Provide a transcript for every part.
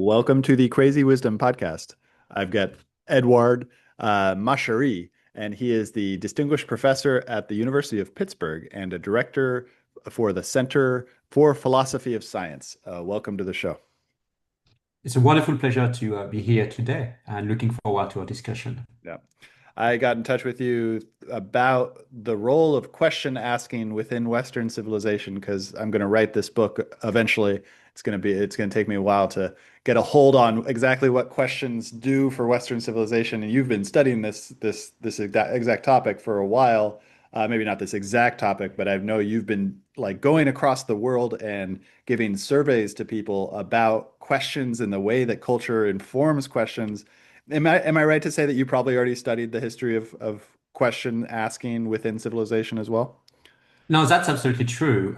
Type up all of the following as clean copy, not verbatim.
Welcome to the Crazy Wisdom Podcast. I've got Edouard Machary, and he is the Distinguished Professor at the University of Pittsburgh and a Director for the Center for Philosophy of Science. Welcome to the show. It's a wonderful pleasure to be here today and looking forward to our discussion. Yeah. I got in touch with you about the role of question asking within Western civilization because I'm going to write this book eventually. It's going to take me a while to get a hold on exactly what questions do for Western civilization. And you've been studying this exact topic for a while. Maybe not this exact topic, but I know you've been like going across the world and giving surveys to people about questions and the way that culture informs questions. Am I right to say that you probably already studied the history of question asking within civilization as well? No, that's absolutely true.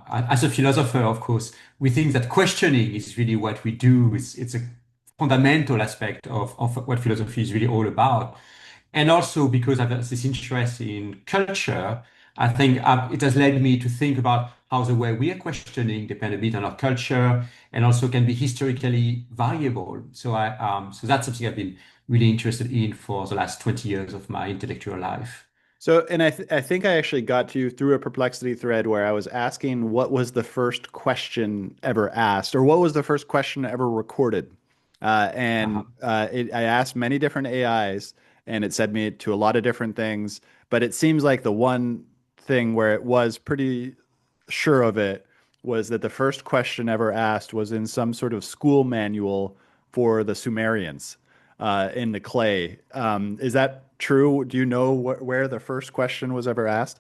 As a philosopher, of course, we think that questioning is really what we do. It's a fundamental aspect of what philosophy is really all about. And also because I have this interest in culture, I think it has led me to think about how the way we are questioning depend a bit on our culture and also can be historically variable. So that's something I've been really interested in for the last 20 years of my intellectual life. So, and I think I actually got to you through a perplexity thread where I was asking what was the first question ever asked, or what was the first question ever recorded. Uh-huh. I asked many different AIs, and it said me to a lot of different things. But it seems like the one thing where it was pretty sure of it was that the first question ever asked was in some sort of school manual for the Sumerians in the clay. Is that true? Do you know where the first question was ever asked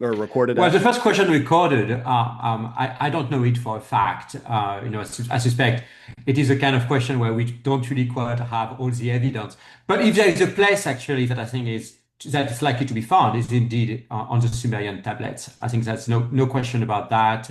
or recorded Well, at? the first question recorded, I don't know it for a fact. I suspect it is a kind of question where we don't really quite have all the evidence. But if there is a place actually that I think is that is likely to be found is indeed on the Sumerian tablets. I think that's no question about that.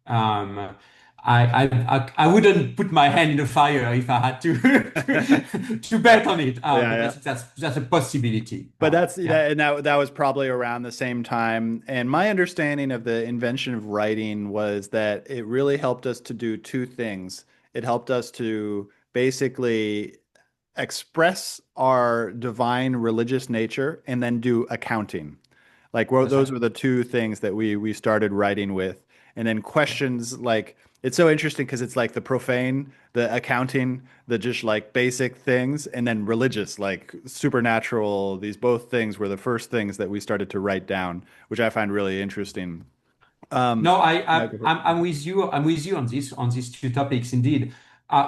Um, I wouldn't put my hand in the fire if I had to to bet on it. Yeah, But yeah. that's a possibility. But that's Yeah. that, and that was probably around the same time. And my understanding of the invention of writing was that it really helped us to do two things. It helped us to basically express our divine religious nature and then do accounting. Like, well, That's those right. were the two things that we started writing with. And then questions like it's so interesting because it's like the profane, the accounting, the just like basic things, and then religious, like supernatural. These both things were the first things that we started to write down, which I find really interesting. Um, No, yeah, go for it. I'm with you. I'm with you on these two topics indeed.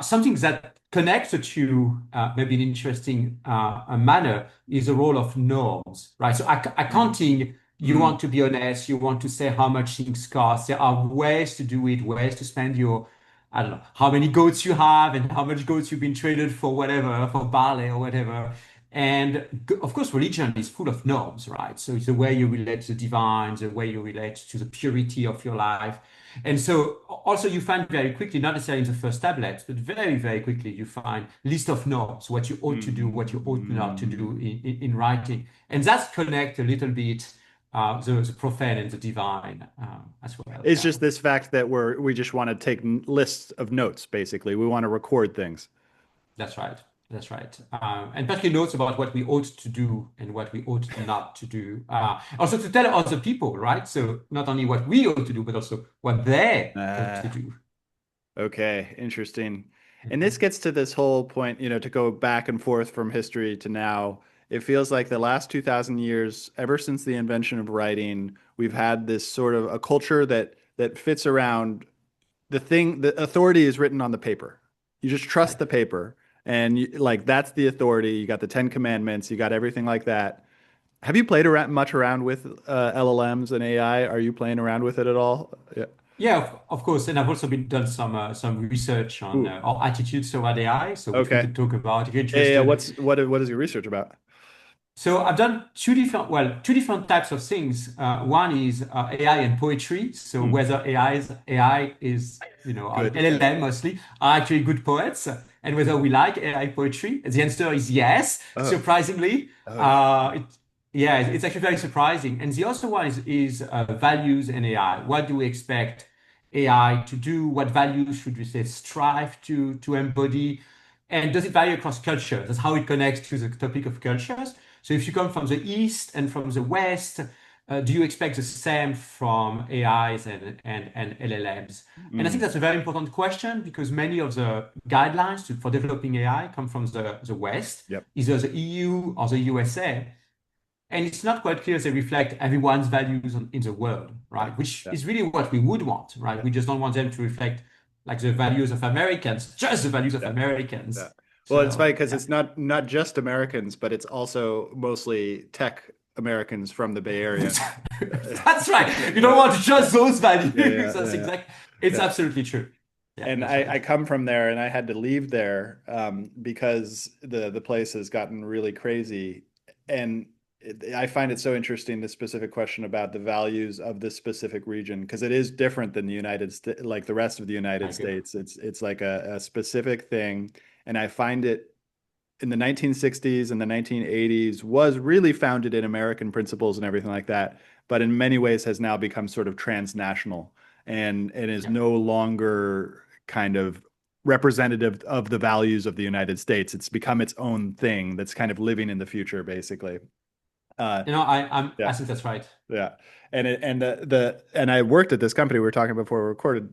Something that connects the two, maybe in an interesting manner, is the role of norms, right? So accounting, you Mm, want to be honest, you want to say how much things cost. There are ways to do it, ways to spend your, I don't know, how many goats you have and how much goats you've been traded for whatever, for barley or whatever. And of course, religion is full of norms, right? So it's the way you relate to the divine, the way you relate to the purity of your life. And so also you find very quickly, not necessarily in the first tablets, but very, very quickly you find list of norms, what you ought to do, what you ought not to do mm. in writing. And that's connect a little bit the profane and the divine as well. It's Yeah. just this fact that we just want to take lists of notes, basically. We want to record things. That's right. That's right. And particularly notes about what we ought to do and what we ought not to do. Also to tell other people, right? So not only what we ought to do, but also what they ought Uh, to do. Okay, interesting. And this Mhm. gets to this whole point, to go back and forth from history to now. It feels like the last 2000 years, ever since the invention of writing, we've had this sort of a culture that fits around the authority is written on the paper. You just trust Right. the paper and like that's the authority. You got the Ten Commandments, you got everything like that. Have you played much around with LLMs and AI? Are you playing around with it at all? Yeah. Yeah, of course. And I've also been done some research on Ooh, our attitudes toward AI, so which we okay. could talk about if you're Yeah, yeah. interested. What is your research about? So I've done two different types of things. One is AI and poetry. So Hmm. whether AI is, Good. LLM mostly, are actually good poets, and whether we like AI poetry. The answer is yes, Oh, surprisingly. oh, Uh, it, yeah, it's actually very surprising. And the other one is values and AI. What do we expect AI to do? What values should we say strive to embody? And does it vary across cultures? That's how it connects to the topic of cultures. So if you come from the East and from the West, do you expect the same from AIs and LLMs? And I think Mm, that's a very important question because many of the guidelines for developing AI come from the West, yep. either the EU or the USA. And it's not quite clear they reflect everyone's values in the world, Yeah. right? Which Yeah. is really what we would want, right? Yeah. We just don't want them to reflect like the values of Americans, just the values of Yeah. Yeah. Americans. Well, it's funny So because yeah. it's not just Americans, but it's also mostly tech Americans from the Bay Area. That's right. You don't Uh, want just those yeah, values. yeah, That's yeah, exactly, it's yeah. absolutely true. Yeah, And that's I right. come from there, and I had to leave there because the place has gotten really crazy. And I find it so interesting, the specific question about the values of this specific region, because it is different than the United States, like the rest of the I United agree. States. It's like a specific thing, and I find it in the 1960s and the 1980s was really founded in American principles and everything like that, but in many ways has now become sort of transnational and is Yeah. no longer kind of representative of the values of the United States. It's become its own thing that's kind of living in the future, basically. Uh, I yeah. think that's right. Yeah. And I worked at this company we were talking before we recorded,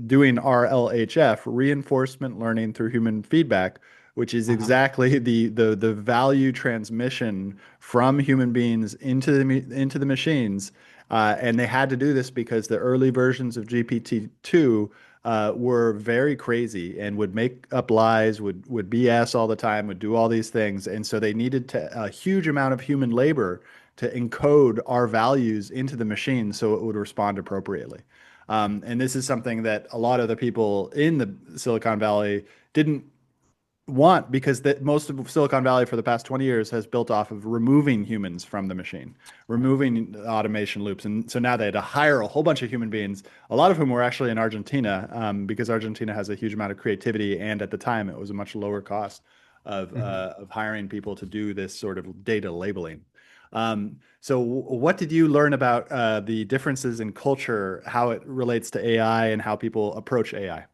doing RLHF, reinforcement learning through human feedback, which is Uh-huh. exactly the value transmission from human beings into the machines. And they had to do this because the early versions of GPT-2 were very crazy and would make up lies, would BS all the time, would do all these things, and so they needed a huge amount of human labor to encode our values into the machine so it would respond appropriately. And this is something that a lot of the people in the Silicon Valley didn't want because that most of Silicon Valley for the past 20 years has built off of removing humans from the machine, removing automation loops. And so now they had to hire a whole bunch of human beings, a lot of whom were actually in Argentina, because Argentina has a huge amount of creativity. And at the time, it was a much lower cost Mhm. of hiring people to do this sort of data labeling. So what did you learn about the differences in culture, how it relates to AI and how people approach AI?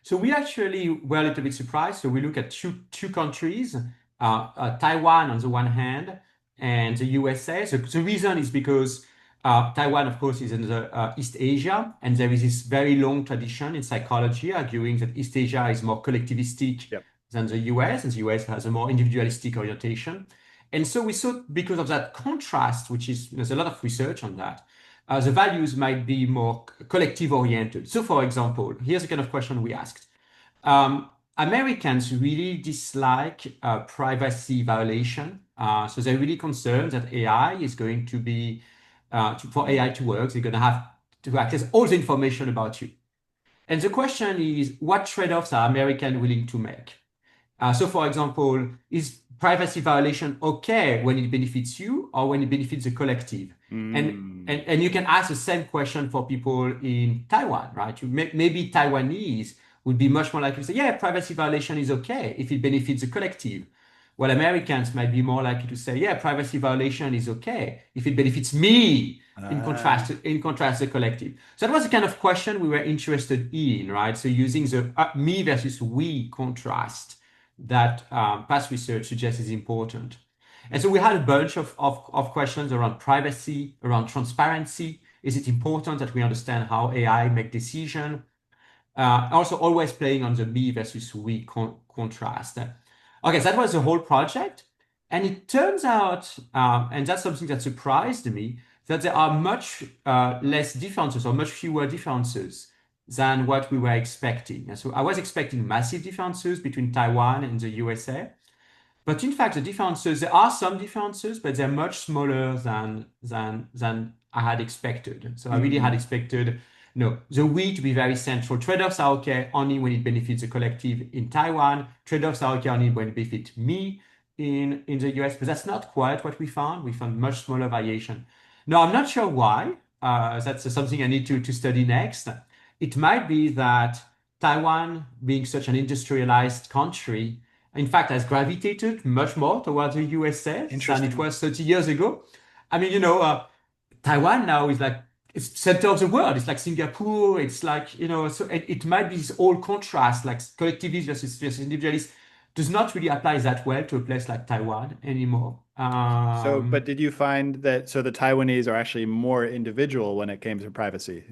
So we actually were a little bit surprised. So we look at two countries, Taiwan on the one hand, and the USA. So the reason is because Taiwan, of course, is in the East Asia, and there is this very long tradition in psychology arguing that East Asia is more collectivistic Yep. than the US, and the US has a more individualistic orientation. And so we thought because of that contrast, which is there's a lot of research on that, the values might be more collective oriented. So, for example, here's the kind of question we asked. Americans really dislike privacy violation. So they're really concerned that AI is going to be, for AI to work, they're going to have to access all the information about you. And the question is, what trade-offs are Americans willing to make? So, for example, is privacy violation okay when it benefits you or when it benefits the collective? And Mm. and you can ask the same question for people in Taiwan, right? Maybe Taiwanese would be much more likely to say, yeah, privacy violation is okay if it benefits the collective. While Americans might be more likely to say, yeah, privacy violation is okay if it benefits me Ah. in contrast to the collective. So that was the kind of question we were interested in, right? So using the me versus we contrast that past research suggests is important. And so we had a bunch of questions around privacy, around transparency. Is it important that we understand how AI make decision? Also always playing on the me versus we contrast. Okay, so that was the whole project. And it turns out, and that's something that surprised me, that there are much less differences or much fewer differences than what we were expecting. And so I was expecting massive differences between Taiwan and the USA. But in fact, the differences, there are some differences, but they're much smaller than I had expected. So I really had Mm. expected, the we to be very central. Trade-offs are okay only when it benefits the collective in Taiwan. Trade-offs are okay only when it benefits me in the US. But that's not quite what we found. We found much smaller variation. Now, I'm not sure why. That's something I need to study next. It might be that Taiwan, being such an industrialized country, in fact, has gravitated much more towards the USA than it Interesting. was 30 years ago. I mean, Taiwan now is like it's center of the world. It's like Singapore. It's like, so it might be this all contrast, like collectivism versus individualism, does not really apply that well to a place like Taiwan anymore. So, but did you find that so the Taiwanese are actually more individual when it came to privacy?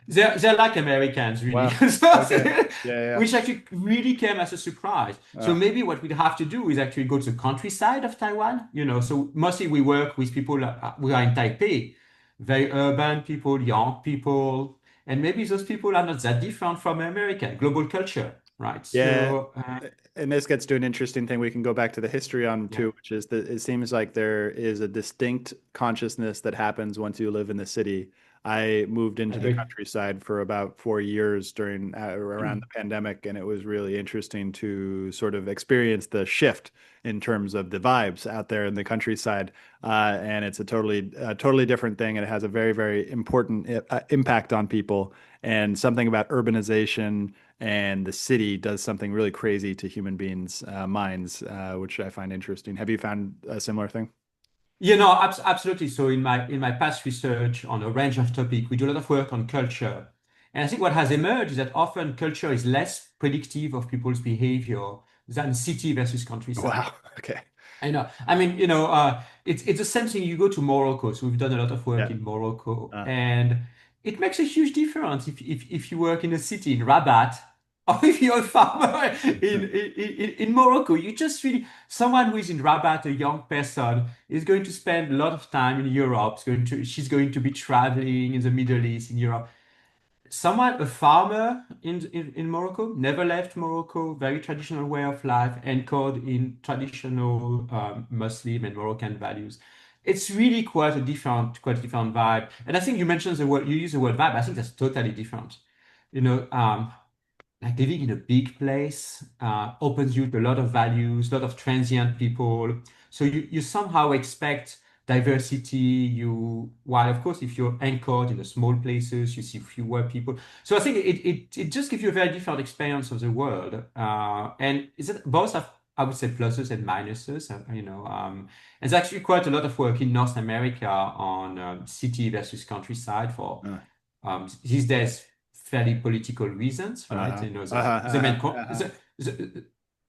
They're like Americans, really. Wow. So, Okay. Yeah, which actually really came as a surprise. So yeah. maybe what we'd have to do is actually go to the countryside of Taiwan. So mostly we work with people who are in Taipei, very urban people, young people, and maybe those people are not that different from American global culture, right? Yeah, So and this gets to an interesting thing we can go back to the history on yeah, too, which is that it seems like there is a distinct consciousness that happens once you live in the city. I moved I into the agree. countryside for about 4 years during around Mm, the pandemic, and it was really interesting to sort of experience the shift in terms of the vibes out there in the countryside. And it's a totally different thing, and it has a very, very important impact on people. And something about urbanization and the city does something really crazy to human beings' minds, which I find interesting. Have you found a similar thing? absolutely. So in my past research on a range of topics, we do a lot of work on culture. And I think what has emerged is that often culture is less predictive of people's behavior than city versus countryside. Wow. Okay. I know. I mean, it's the same thing. You go to Morocco. So we've done a lot of work Yeah. in Morocco, Uh, and it makes a huge difference if you work in a city in Rabat or if you're a farmer in Morocco. You just really someone who is in Rabat, a young person, is going to spend a lot of time in Europe. She's going to be traveling in the Middle East, in Europe. Someone, a farmer in Morocco, never left Morocco, very traditional way of life, anchored in traditional Muslim and Moroccan values. It's really quite a different vibe. And I think you mentioned you use the word vibe. I think that's totally different. You know, um, like living in a big place opens you to a lot of values, a lot of transient people. So you somehow expect diversity. While of course, if you're anchored in the small places, you see fewer people. So I think it just gives you a very different experience of the world. And is it both have, I would say, pluses and minuses. There's actually quite a lot of work in North America on city versus countryside for uh, these days fairly political reasons, right? uh-huh. Uh-huh. Uh-huh.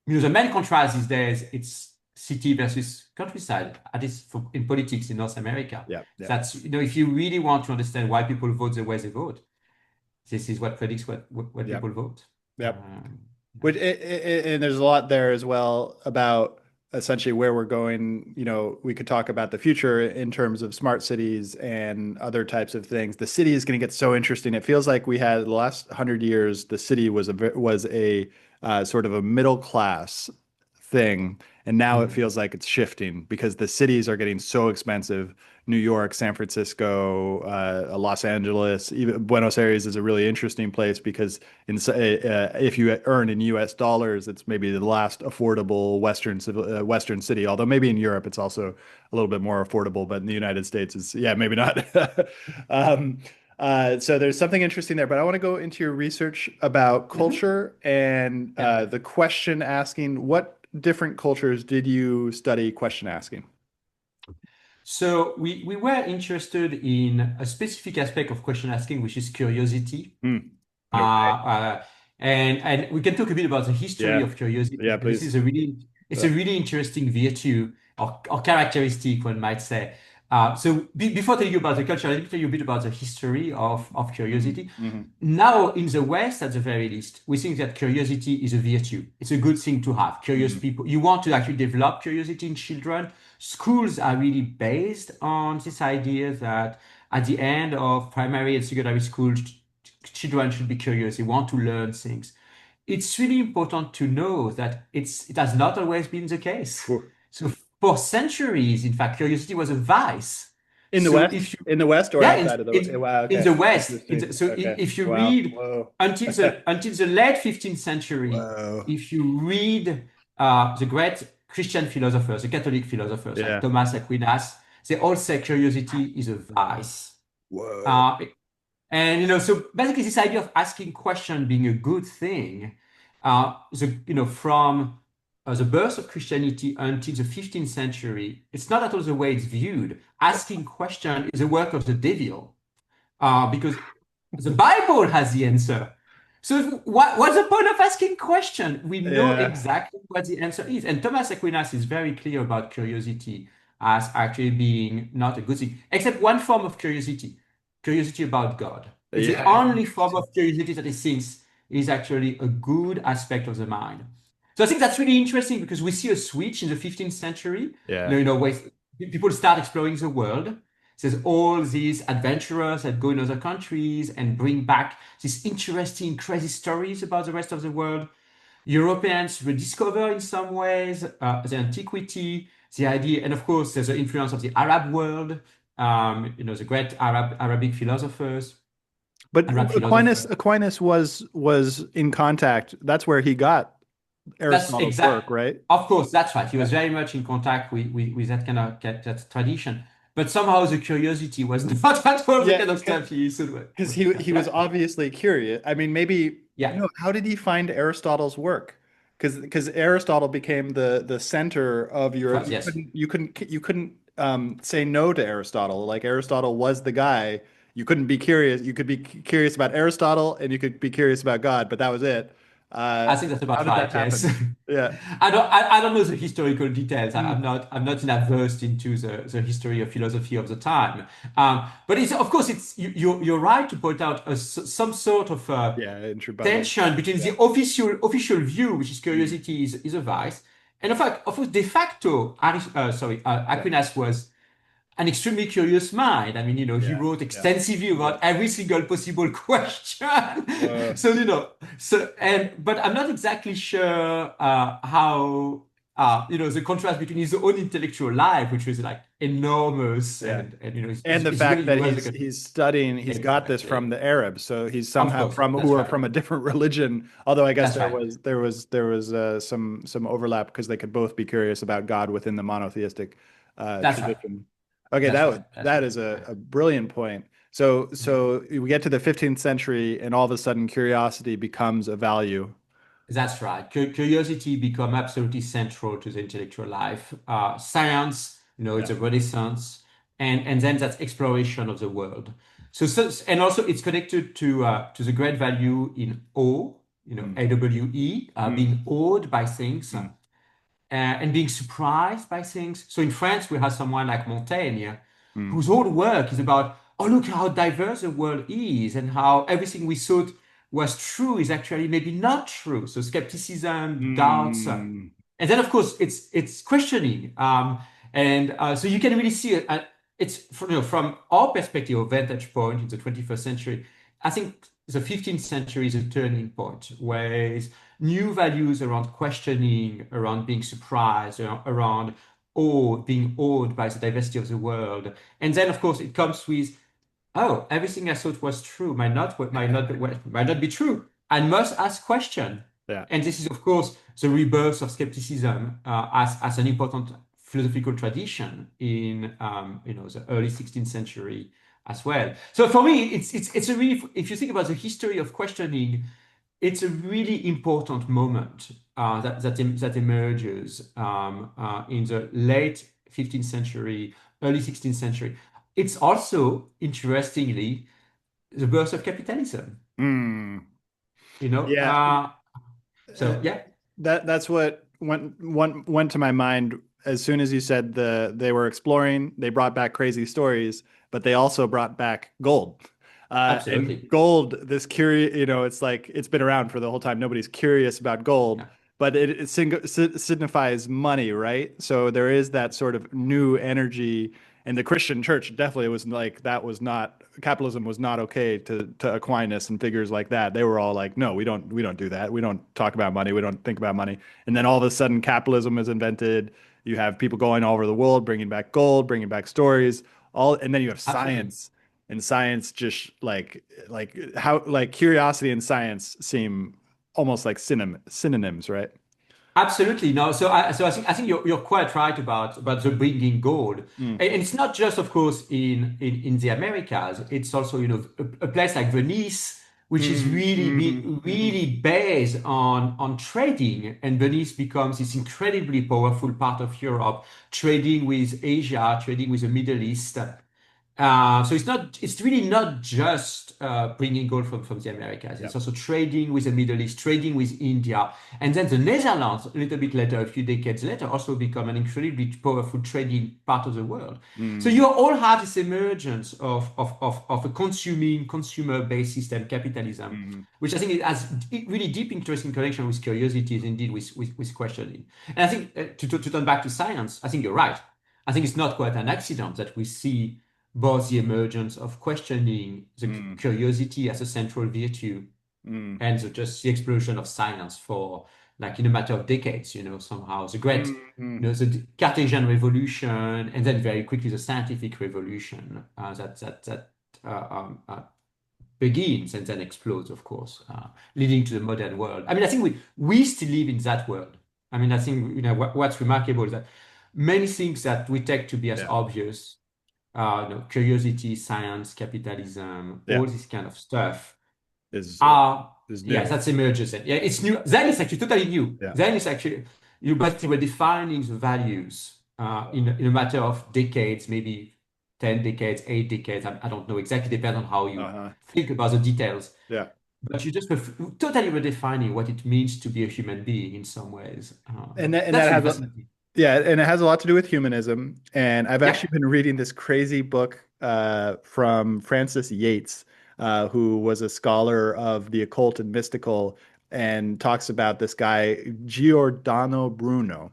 The main contrast these days it's city versus countryside. At least in politics in North America, Yeah. Yeah. that's if you really want to understand why people vote the way they vote, this is what predicts what Yeah. people vote. Yeah. Um, Which and there's a lot there as well about essentially where we're going. We could talk about the future in terms of smart cities and other types of things. The city is going to get so interesting. It feels like we had the last 100 years, the city was a sort of a middle class thing, and now it mm. feels like it's shifting because the cities are getting so expensive. New York, San Francisco, Los Angeles, even Buenos Aires is a really interesting place because if you earn in U.S. dollars, it's maybe the last affordable Western city. Although maybe in Europe it's also a little bit more affordable, but in the United States is yeah maybe not. um, so there's something interesting there, but I want to go into your research about Mhm. culture and Yeah. the question asking. What different cultures did you study question asking? So we were interested in a specific aspect of question asking, which is curiosity. Hmm. Uh, Okay. uh, and we can talk a bit about the history Yeah. of curiosity Yeah, because this please. is it's Uh, a really interesting virtue or characteristic, one might say. So before telling you about the culture, let me tell you a bit about the history of mhm, curiosity. mhm, Now, in the West, at the very least, we think that curiosity is a virtue. It's a good thing to have. Curious mhm, people. You want to actually develop curiosity in children. Schools are really based on this idea that at the end of primary and secondary school, children should be curious. They want to learn things. It's really important to know that it has not always been the case. Whew. So for centuries, in fact, curiosity was a vice. In the So West? if you In the West or yeah, outside of the wow, in okay. the West, Interesting. so Okay. if you Wow. read Whoa. until the late 15th century, Whoa. if you read the great Christian philosophers, the Catholic philosophers like Yeah. Thomas Aquinas, they all say curiosity is a vice. Whoa. Uh, so basically, this idea of asking question being a good thing, from the birth of Christianity until the 15th century, it's not at all the way it's viewed. Asking question is a work of the devil. because the Bible has the answer. So what's the point of asking question? We know Yeah. exactly what the answer is. And Thomas Aquinas is very clear about curiosity as actually being not a good thing, except one form of curiosity, curiosity about God. It's the Yeah. only form of curiosity that he thinks is actually a good aspect of the mind. So I think that's really interesting because we see a switch in the 15th century. Yeah. Where people start exploring the world. There's all these adventurers that go in other countries and bring back these interesting, crazy stories about the rest of the world. Europeans rediscover in some ways the antiquity, the idea, and of course, there's the influence of the Arab world. The great Arabic philosophers, But Arab Aquinas philosophers. Aquinas was in contact. That's where he got That's Aristotle's work, exact. right? Of course, that's right. He Yeah. was very much in contact with that kind of that tradition. But somehow the curiosity was not at all the Yeah, kind of stuff he used to because he was obviously curious. I mean, maybe Yeah, how did he find Aristotle's work? Because Aristotle became the center of it your was, yes. you couldn't say no to Aristotle. Like Aristotle was the guy. You couldn't be curious. You could be curious about Aristotle and you could be curious about God, but that was it. I think that's How about did that right, yes. happen? Yeah. I don't know the historical details. Mm. I'm not versed into the history of philosophy of the time. But it's of course it's you're right to point out some sort of Yeah, intro. tension between Yeah. the official view, which is Mm. curiosity is a vice, and in fact, of course, de facto, Yeah. Aquinas was an extremely curious mind. I mean, he Yeah. wrote Yeah. extensively about every single possible question. Uh, So, but I'm not exactly sure how, the contrast between his own intellectual life, which was like enormous, yeah. and And the it's fact really, he that was like a, he's studying, he's got this from exactly. the Arabs, so he's Of somehow course, from who that's are right. from a different religion. Although I guess That's right. there was some overlap because they could both be curious about God within the monotheistic That's right. tradition. Okay, That's right. That's that right. is Yeah. a brilliant point. So we get to the 15th century, and all of a sudden, curiosity becomes a value. That's right. Curiosity become absolutely central to the intellectual life. Science, it's Yeah. a renaissance, and then that's exploration of the world. And also it's connected to the great value in awe, Mm, AWE, mm, being awed by things, mm, and being surprised by things. So in France, we have someone like Montaigne, mm, whose whole work is about, oh, look how diverse the world is and how everything we thought was true is actually maybe not true. So skepticism, doubts, mm. and then of course it's questioning. So you can really see it. It's from our perspective or vantage point in the 21st century. I think the 15th century is a turning point where new values around questioning, around being surprised, around being awed by the diversity of the world. And then, of course, it comes with, oh, everything I thought was true might not be true. I must ask question. Yeah. And this is, of course, the rebirth of skepticism as an important philosophical tradition in the early 16th century as well. So for me, it's a really, if you think about the history of questioning, it's a really important moment that emerges in the late 15th century, early 16th century. It's also, interestingly, the birth of capitalism. Mm. You know, Yeah. Uh, so yeah, that's what went to my mind as soon as you said they were exploring, they brought back crazy stories, but they also brought back gold. And absolutely. gold, this curious, it's like it's been around for the whole time. Nobody's curious about gold, Yeah, but it signifies money, right? So there is that sort of new energy. And the Christian church definitely was like that was not capitalism was not okay to Aquinas and figures like that. They were all like, no, we don't do that. We don't talk about money. We don't think about money. And then all of a sudden, capitalism is invented. You have people going all over the world, bringing back gold, bringing back stories, and then you have absolutely. science, and science just like curiosity and science seem almost like synonyms, right? Absolutely. No, so I think you're quite right about the bringing gold, Mm. and it's not just, of course, in the Americas. It's also a place like Venice, which is Mm, mhm, mhm. really based on trading, and Venice becomes this incredibly powerful part of Europe, trading with Asia, trading with the Middle East. So it's really not just bringing gold from the Americas. Yeah. It's also trading with the Middle East, trading with India. And then the Netherlands, a little bit later, a few decades later, also become an incredibly powerful trading part of the world. So Mm, you all have this emergence of a consumer-based system, capitalism, mm, which I think it has really deep interesting connection with curiosities, indeed, with questioning. And I think to turn back to science, I think you're right. I think it's not quite an accident that we see both the emergence of questioning, the mm, curiosity as a central virtue, mm, and just the explosion of science for like in a matter of decades, somehow the great, mm, mm. the Cartesian revolution, and then very quickly the scientific revolution that begins and then explodes, of course, leading to the modern world. I mean, I think we still live in that world. I mean, I think what's remarkable is that many things that we take to be as Yeah. obvious curiosity, science, capitalism, Yeah. all this kind of stuff Is are, is yeah, new. that's emergence. Yeah, it's new. Then it's actually totally new. Yeah. Then it's actually, you basically were defining the values in a matter of decades, maybe 10 decades, 8 decades. I don't know exactly, depends on how you Uh-huh. think about the details. Yeah. But you just were totally redefining what it means to be a human being in some ways. And That's that really has fascinating. yeah, and it has a lot to do with humanism. And I've Yeah. actually been reading this crazy book from Francis Yates, who was a scholar of the occult and mystical, and talks about this guy, Giordano Bruno.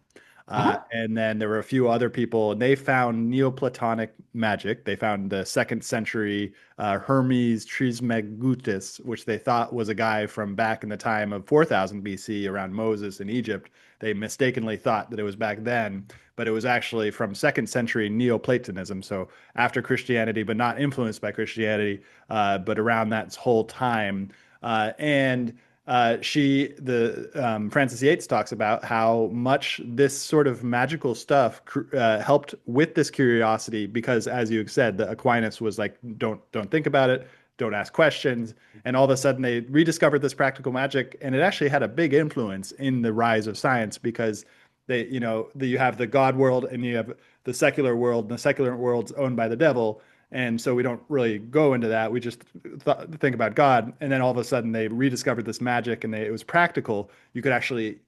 Uh-huh. And then there were a few other people, and they found Neoplatonic magic. They found the second century Hermes Trismegistus, which they thought was a guy from back in the time of 4000 BC around Moses in Egypt. They mistakenly thought that it was back then, but it was actually from second century Neoplatonism. So after Christianity, but not influenced by Christianity, but around that whole time. And the Frances Yates talks about how much this sort of magical stuff helped with this curiosity because, as you said, the Aquinas was like, don't think about it, don't ask questions, and all of a sudden they rediscovered this practical magic, and it actually had a big influence in the rise of science because you have the God world and you have the secular world, and the secular world's owned by the devil. And so we don't really go into that. We just think about God. And then all of a sudden they rediscovered this magic and it was practical. You could actually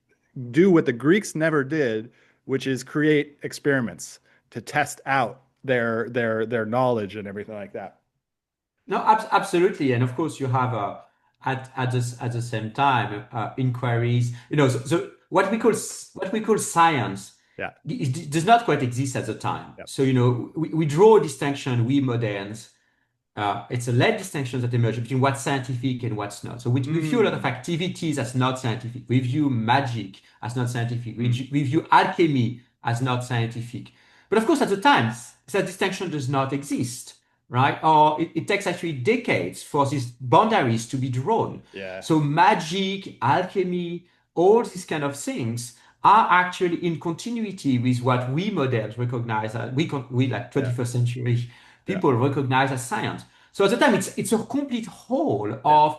do what the Greeks never did, which is create experiments to test out their knowledge and everything like that. No, absolutely, and of course you have at the same time inquiries. So what we call science Yeah. does not quite exist at the time. Yeah. So we draw a distinction, we moderns. It's a late distinction that emerges between what's scientific and what's not. So we view a lot of Mm, activities as not scientific. We view magic as not scientific. mm, We view alchemy as not scientific. But of course, at the time, that distinction does not exist, right? Or it takes actually decades for these boundaries to be drawn. yeah. So magic, alchemy, all these kind of things are actually in continuity with what we moderns recognize as we like Yeah. 21st century Yeah. people recognize as science. So at the time, it's a complete whole Yeah. of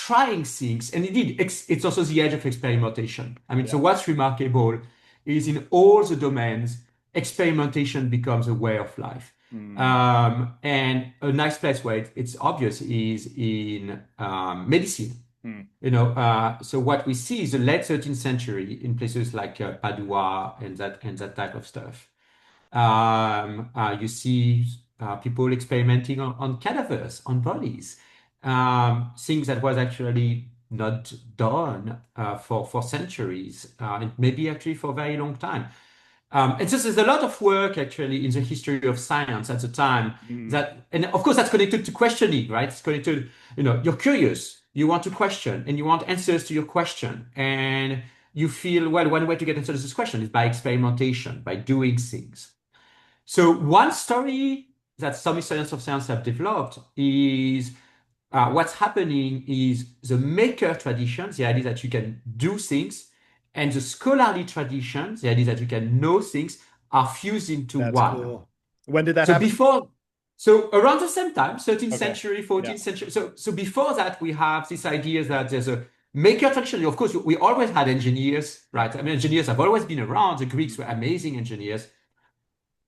trying things, and indeed, it's also the age of experimentation. I mean, so Yeah. what's remarkable is in all the domains, experimentation becomes a way of life. Mm, And a nice place where it's obvious is in medicine. mm, So what we see is the late 13th century in places like Padua and that type of stuff. You see people experimenting on cadavers, on bodies, things that was actually not done for centuries, and maybe actually for a very long time. And so there's a lot of work actually in the history of science at the time mm. and of course that's connected to questioning, right? It's connected, you're curious, you want to question, and you want answers to your question, and you feel, well, one way to get answers to this question is by experimentation, by doing things. So one story that some historians of science have developed is what's happening is the maker tradition, the idea that you can do things, and the scholarly tradition, the idea that you can know things, are fused into That's one. cool. When did that So happen? before, so around the same time, 13th Okay. century, Yeah. 14th century. So before that, we have this idea that there's a maker tradition. Of course, we always had engineers, Yeah. right? I mean, engineers have always been around. The Greeks Mm, were amazing engineers.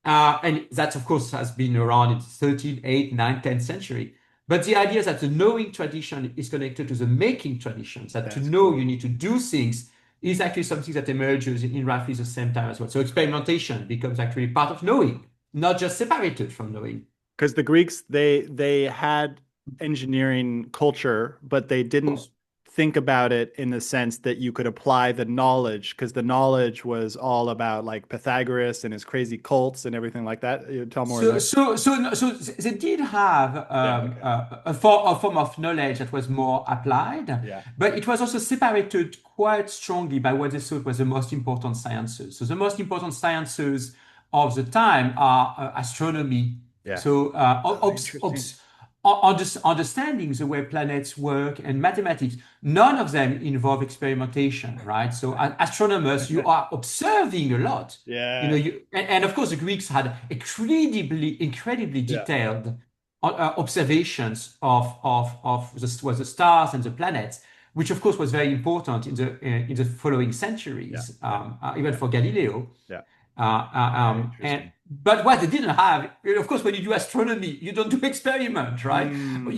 And that, of course, has been around in the 13th, 8th, 9th, 10th century. But the idea is that the knowing tradition is connected to the making traditions, that to That's know you cool. need to do things is actually something that emerges in roughly the same time as well. So experimentation becomes actually part of knowing, not just separated from knowing. Because the Greeks, they had engineering culture, but they Of didn't course. think about it in the sense that you could apply the knowledge, because the knowledge was all about like Pythagoras and his crazy cults and everything like that. You tell more there. So they did have Yeah, okay. a form of knowledge that was more applied, Yeah. but it was also separated quite strongly by what they thought was the most important sciences. So the most important sciences of the time are astronomy. Yeah. So Oh, interesting. understanding the way planets work and mathematics. None of them involve experimentation, right? So astronomers, you are observing a lot. You know, Yeah. and of course the Greeks had incredibly Yeah. detailed observations of the stars and the planets, which of course was very important in the following Yeah. centuries, Yeah. even Yeah. for Galileo. Yeah. Very And interesting. but what they didn't have, of course, when you do astronomy, you don't do experiment, right?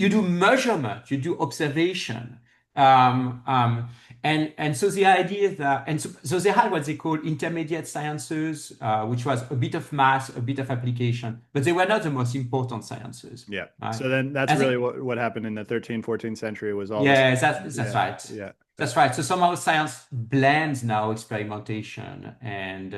You do Mm. measurement, you do observation. Um, um, and so the idea that so they had what they call intermediate sciences, which was a bit of math, a bit of application, but they were not the most important sciences, Yeah. right? So then that's I really think what happened in the 13th, 14th century was all this. yeah, that's Yeah. right. Yeah. That's right. So somehow science blends now experimentation and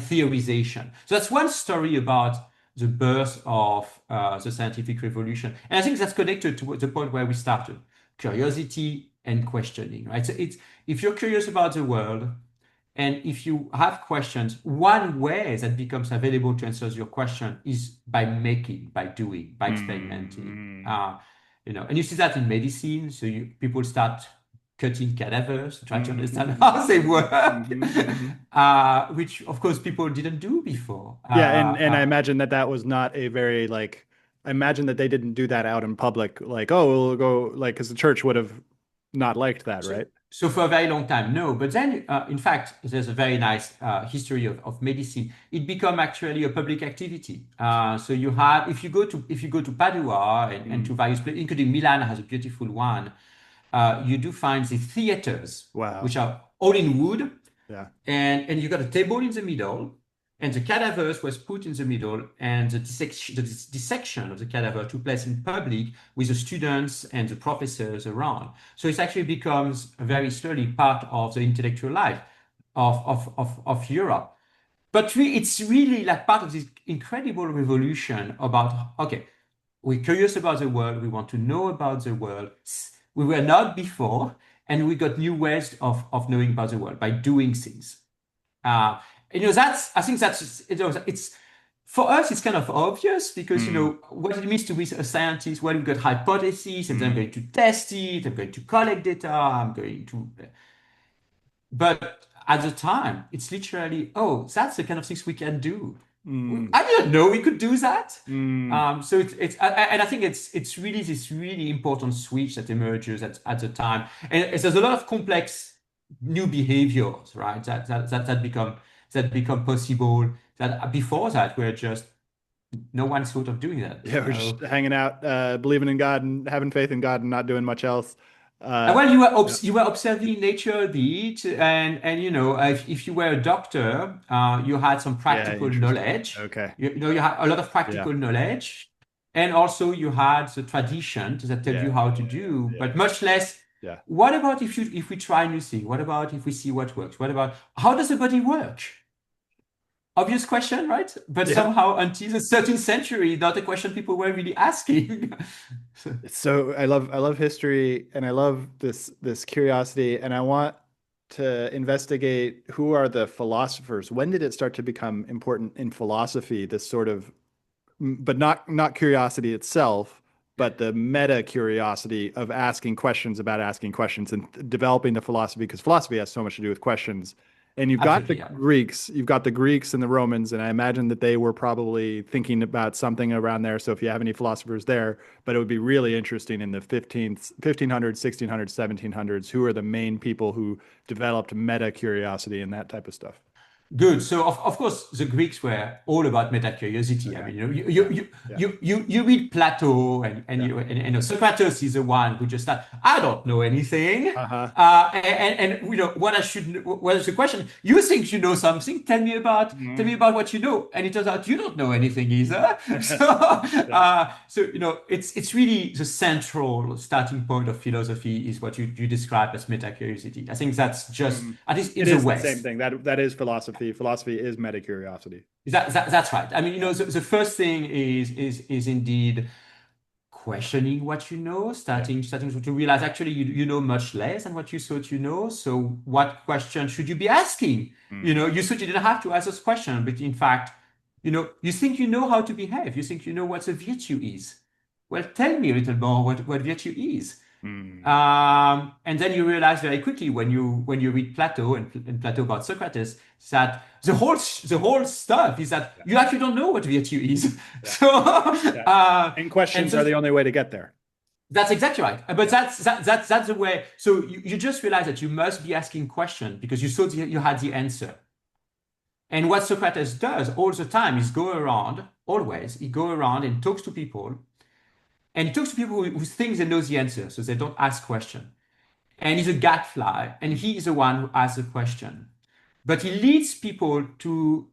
theorization. So that's one story about the birth of the scientific revolution, and I think that's connected to the point where we started: curiosity and questioning. Right. So it's if you're curious about the world, and if you have questions, one way that becomes available to answer your question is by making, by doing, by experimenting. Mm. And you see that in medicine. So people start cutting cadavers to try to Mm. understand Mhm. how they work, Mhm. Mhm. which of course people didn't do before. Yeah, and I imagine that that was not a very like I imagine that they didn't do that out in public like, oh, we'll go like because the church would have not liked that, So, right? so for a very long time, no. But then, in fact, there's a very nice history of medicine. It become actually a public activity. So you have, if you go to Padua and to Mm. various places, including Milan has a beautiful one. You do find the theaters, Wow. which are all in wood, Yeah. and you got a table in the middle, and the cadavers was put in the middle, and the dissection of the cadaver took place in public with the students and the professors around. So it actually becomes very slowly part of the intellectual life of Europe. But it's really like part of this incredible revolution about, okay, we're curious about the world, we want to know about the world. We were not before, and we got new ways of knowing about the world by doing things. Uh, that's I think that's it's for us it's kind of obvious because Mm. what it means to be a scientist. Well, we've got hypotheses, and then I'm Mm. going to test it. I'm going to collect data. I'm going to, but at the time, it's literally, oh, that's the kind of things we can do. Mm. I didn't know we could do that. Mm. So and I think it's really this really important switch that emerges at the time, and there's a lot of complex new behaviors, right? That become possible that before that were just no one thought of doing that. Yeah, we're just hanging out, believing in God and having faith in God and not doing much else. Well, Yeah. you were observing nature a bit, and if you were a doctor, you had some Yeah, practical interesting. knowledge. Okay. You had a lot of Yeah. practical knowledge, and also you had the tradition that tell Yeah. you how to do, Yeah. but much less. Yeah. What about if we try new thing? What about if we see what works? What about how does the body work? Obvious question, right? But Yeah. somehow until the 13th century, not a question people were really asking. So I love history and I love this curiosity and I want to investigate who are the philosophers. When did it start to become important in philosophy, this sort of but not curiosity itself, but the meta curiosity of asking questions about asking questions and developing the philosophy because philosophy has so much to do with questions. And Absolutely, yeah. You've got the Greeks and the Romans, and I imagine that they were probably thinking about something around there. So if you have any philosophers there, but it would be really interesting in the 1500s, 1600s, 1700s, who are the main people who developed meta curiosity and that type of stuff? Good. So of course the Greeks were all about meta curiosity. I Okay. mean, you know, Yeah. Yeah. you read Plato and Yeah. you and Socrates is the one who just said, I don't know anything. Uh-huh. And you know what I should what is the question? You think you know something? Tell me Mhm. about what you know. And it turns out you don't know anything either. So Yeah. so you know it's really the central starting point of philosophy is what you describe as meta curiosity. I think that's just Mhm. at least in It the is the same West. thing. That is philosophy. Philosophy is meta curiosity. That's right. I mean, you Yeah. know, the first thing is indeed questioning what you know, Yeah. starting to realize actually you know much less than what you thought you know. So what question should you be asking? You Mm. know, you thought you didn't have to ask this question, but in fact, you know, you think you know how to behave. You think you know what a virtue is. Well, tell me a little more what virtue is. Mm. And then you realize very quickly when you read Plato and Plato about Socrates that the whole stuff is that Yeah. you actually don't know what virtue is. Yeah. So Yeah. And and questions so are the only way to get there. that's exactly right. But Yeah. that's the way. So you just realize that you must be asking questions because you thought you had the answer. And what Socrates does all the time is go around always. He go around and talks to people, and he talks to people who think they know the answer, so they don't ask questions. And he's a gadfly, and Mm. he is the one who asks the question. But he leads people to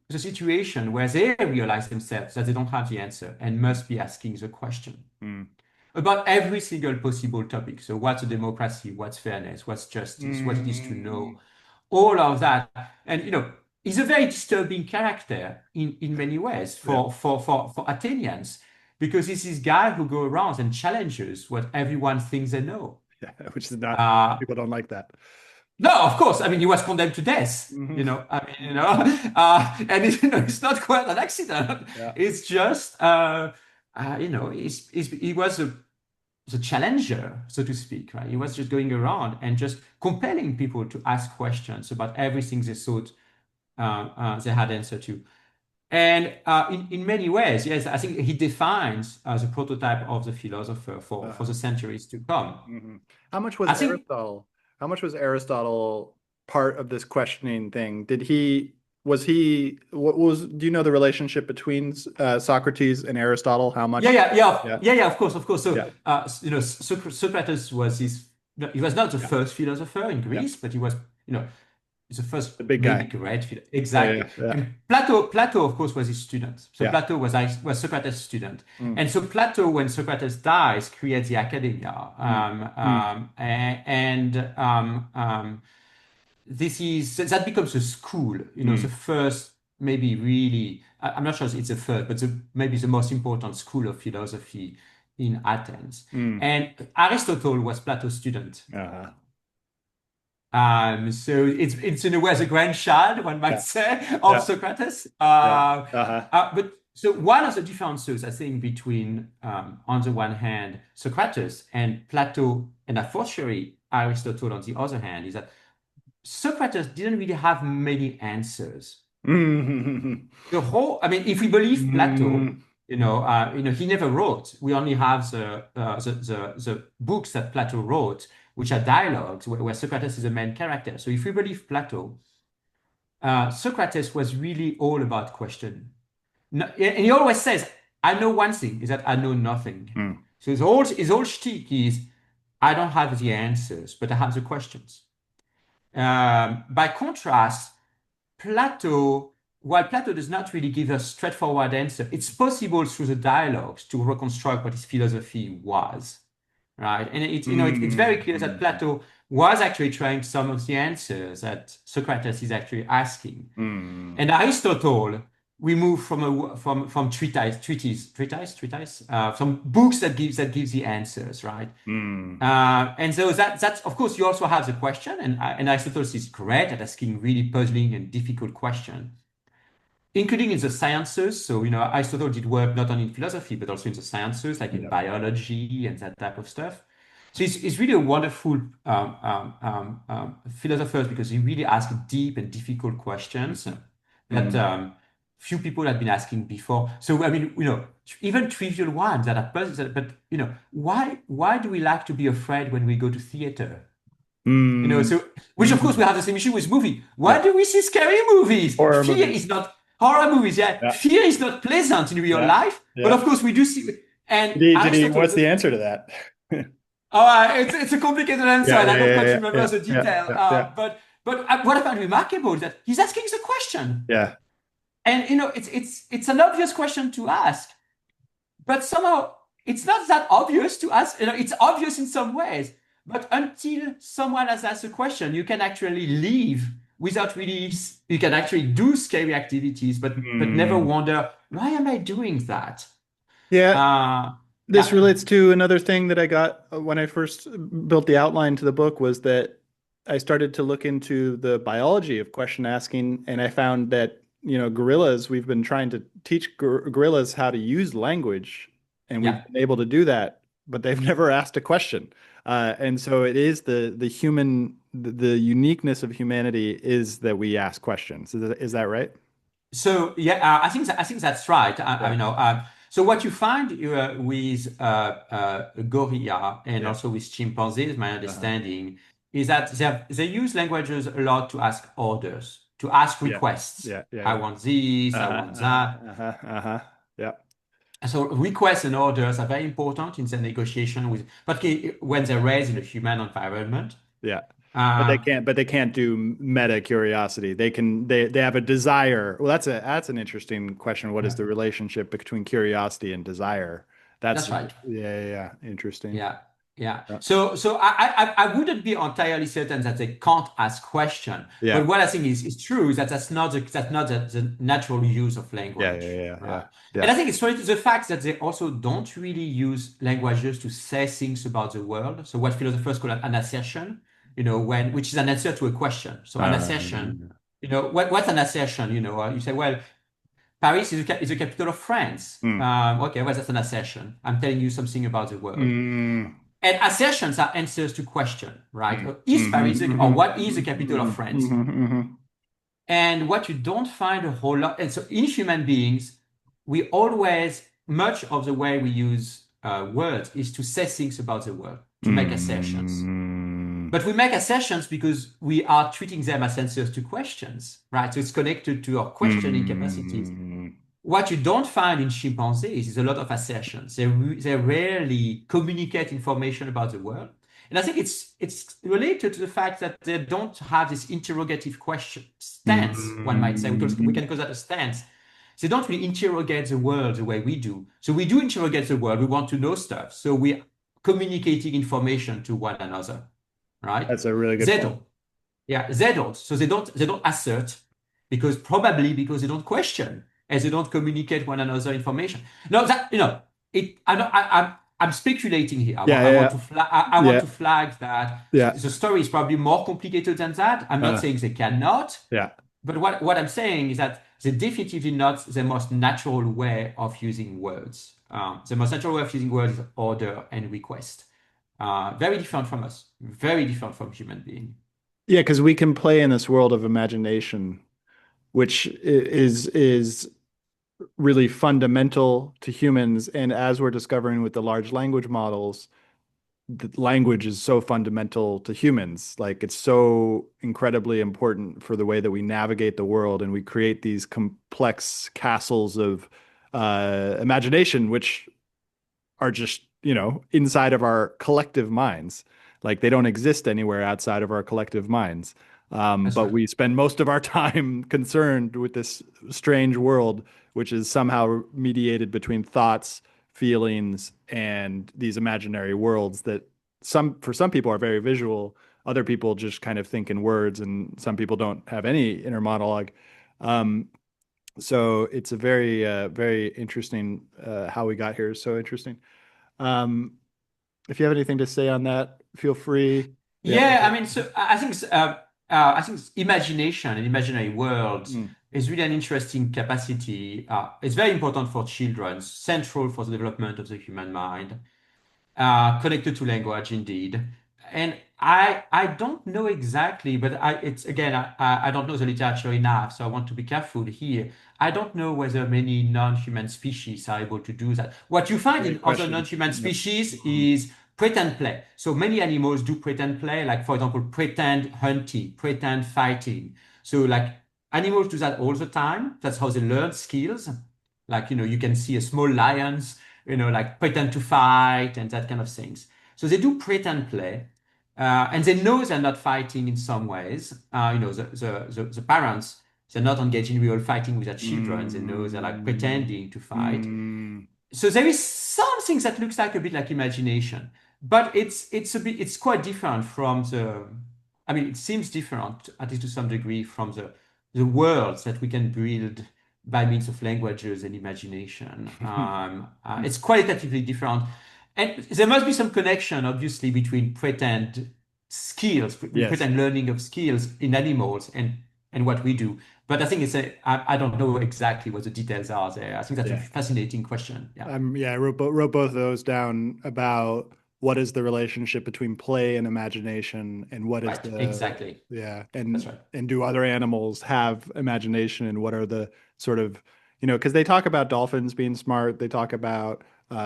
the situation where they realize themselves that they don't have the answer and Mm. must be asking the question Mm. about every single possible topic. So, what's a democracy? What's fairness? What's justice? What it is to Mm. know? All of that. And, you know, he's a very disturbing character in many ways Yeah. for Athenians because he's this guy who goes around and challenges what everyone thinks they know. Yeah. Which is not, Uh, people don't like that. No, of course. I mean, he was condemned to death. Hmm. You know, I mean, you know, and you know, it's not quite an accident. Yeah. It's just, you know, he was the challenger, so to speak, right? He was just going around and just compelling people to ask questions about everything they thought they had answer to. And in many ways, yes, I think he defines the prototype of the philosopher for Uh-huh. the centuries to come. Hmm. How much was I think Aristotle? How much was Aristotle part of this questioning thing? Was he, what was, do you know the relationship between Socrates and Aristotle? How yeah, much? yeah, yeah, Yeah. yeah, yeah, of course, of course. So, Yeah. you know, Socrates was his, no, he was not the Yeah. first philosopher in Yeah. Greece, but he was, you know, he's the first The big really guy. great Yeah. Yeah. exactly. Yeah. And Plato, of course, was his student. So Yeah. Plato was Socrates' student. Mm. And so Plato, when Socrates dies, creates the academia. Mm. Mm. This is that becomes a school, you know, the Mm. first maybe really I'm not sure it's the first, but maybe the most important school of philosophy in Athens. Mm. And Aristotle was Plato's student. Uh-huh. So it's in a way the grandchild, one might Yeah. say, of Yeah. Socrates. Yeah. Uh-huh. But so one of the differences I think between on the one hand Socrates and Plato and a fortiori Aristotle on the other hand is that Socrates didn't really have many answers. Mm. The whole, I mean, if we believe Plato, Mm. you know, he never wrote. We only have the books that Plato wrote, which are dialogues where Socrates is the main character. So if we believe Plato, Socrates was really all about question. No, and he always says, "I know one thing is that I know nothing." Mm. So his whole shtick is, "I don't have the answers, but I have the questions." By contrast, Plato, while Plato does not really give a straightforward answer, it's possible through the dialogues to reconstruct what his philosophy was, right? And it's, you know, it's very clear that Mm. Plato was actually trying some of the answers that Socrates is actually asking. Mm. And Aristotle, we move from from books that gives the answers, right? Mm. And so that's of course you also have the question, and Aristotle is great at asking really puzzling and difficult questions, including in the sciences. So you know Aristotle did work not only in philosophy but also in the sciences, like in Yeah. biology and that type of stuff. So it's really a wonderful philosopher because he really asks deep and difficult questions Mhm. that Mm. few people had been asking before. So I mean, you know, even trivial ones that are puzzles, but you know, why do we like to be afraid when we go to theater? Mm, So which of course mhm. we have the same issue with movie. Why Yeah. do we see scary movies? Horror Fear movies. is not horror movies. Yeah, Yeah. fear is not pleasant in real Yeah. life, but Yeah. of course we do see. And What's Aristotle. the answer to that? Oh, it's a complicated answer, Yeah, and yeah, I don't yeah, quite yeah, remember yeah, the yeah, detail. yeah, yeah, But what I find remarkable is that he's asking the question, yeah. and it's an obvious question to ask, but somehow it's not that obvious to ask. It's obvious in some ways, but until someone has asked a question, you can actually leave without really. You can actually do scary activities, but never Mm. wonder why am I doing that? Yeah, Uh, this yeah, relates to another thing that I got when I first built the outline to the book was that I started to look into the biology of question asking, and I found that, gorillas, we've been trying to teach gorillas how to use language, and we've yeah. been able to do that, but they've never asked a question. And so it is the uniqueness of humanity is that we ask questions. Is that right? So yeah, I think that's right. Yeah, So what you find with gorilla and yeah, also with chimpanzees, my uh-huh. understanding is that they use languages a lot to ask orders, to ask Yeah, requests. yeah, yeah, I yeah. want this, I Uh-huh, want that. uh-huh, uh-huh, uh-huh. Yeah, So requests and orders are very important in the negotiation with, but when they're raised in a human environment. yeah. But they Uh, can't. But they can't do meta curiosity. They can. They have a desire. Well, that's an interesting question. What is the relationship between curiosity and desire? That's that's right. yeah, yeah, yeah. Interesting. Yeah, yeah. Yeah, So I wouldn't be entirely certain that they can't ask question, yeah, but what I think is true is that that's not the natural use of yeah, language, yeah, yeah, right? yeah, And I think it's related to the fact that they also don't really use languages to say things about the world. So what philosophers call an assertion, which is an answer to a question. So an yeah. assertion, what's an assertion? You say, well, Paris is the capital of France. Mm. Okay, well, that's an assertion. I'm telling you something about the world. Mm. And assertions are answers to question, right? Mm. Is Mhm, Paris, or mhm, what is the mhm, capital of mhm, France? mhm, mhm. And what you don't find a whole lot, and so in human beings, we always, much of the way we use words is to say things about the world, to make assertions. Mm. But we make assertions because we are treating them as answers to questions, right? So it's connected to our questioning capacities. Mm. What you don't find in chimpanzees is a lot of assertions. They rarely communicate information about the world. And I think it's related to the fact that they don't have this interrogative question stance, one might say. We Mm. can call that a stance. They don't really interrogate the world the way we do. So we do interrogate the world. We want to know stuff. So we're communicating information to one another, right? That's a really good They point. don't. Yeah, they don't. So they don't assert because they don't question and they don't communicate one another information. No, that it. I'm speculating here. Yeah, I want yeah, to flag. I want yeah, to flag that yeah, the story is probably more complicated than that. I'm not yeah, saying they cannot, yeah. but what I'm saying is that they're definitely not the most natural way of using words. The most natural way of using words is order and request. Very different from us. Very different from human being. Yeah, because we can play in this world of imagination, which is really fundamental to humans. And as we're discovering with the large language models, the language is so fundamental to humans. Like it's so incredibly important for the way that we navigate the world, and we create these complex castles of imagination, which are just, inside of our collective minds. Like they don't exist anywhere outside of our collective minds. That's But right. we spend most of our time concerned with this strange world, which is somehow mediated between thoughts, feelings, and these imaginary worlds that for some people are very visual. Other people just kind of think in words, and some people don't have any inner monologue. Um, so it's a very interesting how we got here. So interesting. Um, if you have anything to say on that, feel free. Yeah. Yeah, I mean, so I think imagination and imaginary worlds Mm. is really an interesting capacity. It's very important for children, central for the development of the human mind, connected to language indeed. And I don't know exactly, but it's again I don't know the literature enough, so I want to be careful here. I don't know whether many non-human species are able to do that. What you find Great in other question. non-human Yep. species Mhm. is pretend play. So many animals do pretend play, like for example, pretend hunting, pretend fighting. So like animals do that all the time. That's how they learn skills. Like, you can see a small lions, like pretend to fight and that kind of things. So they do pretend play. And they know they're not fighting in some ways. The parents, they're not engaged in real fighting with their children. They know they're like Mm, pretending to fight. mm, So there is something that looks like a bit like imagination, but it's quite different from I mean, it seems different, at least to some degree, from the worlds that we can build by means of languages and imagination. It's qualitatively different. And there must be some connection, obviously, between pretend skills, yes. pretend learning of skills in animals and what we do. But I think I don't know exactly what the details are there. I think that's a Yeah. fascinating question. Yeah. Yeah, I wrote both of those down about what is the relationship between play and imagination, and what is Right. the Exactly. yeah, That's right. and do other animals have imagination, and what are the sort of because they talk about dolphins being smart, they talk about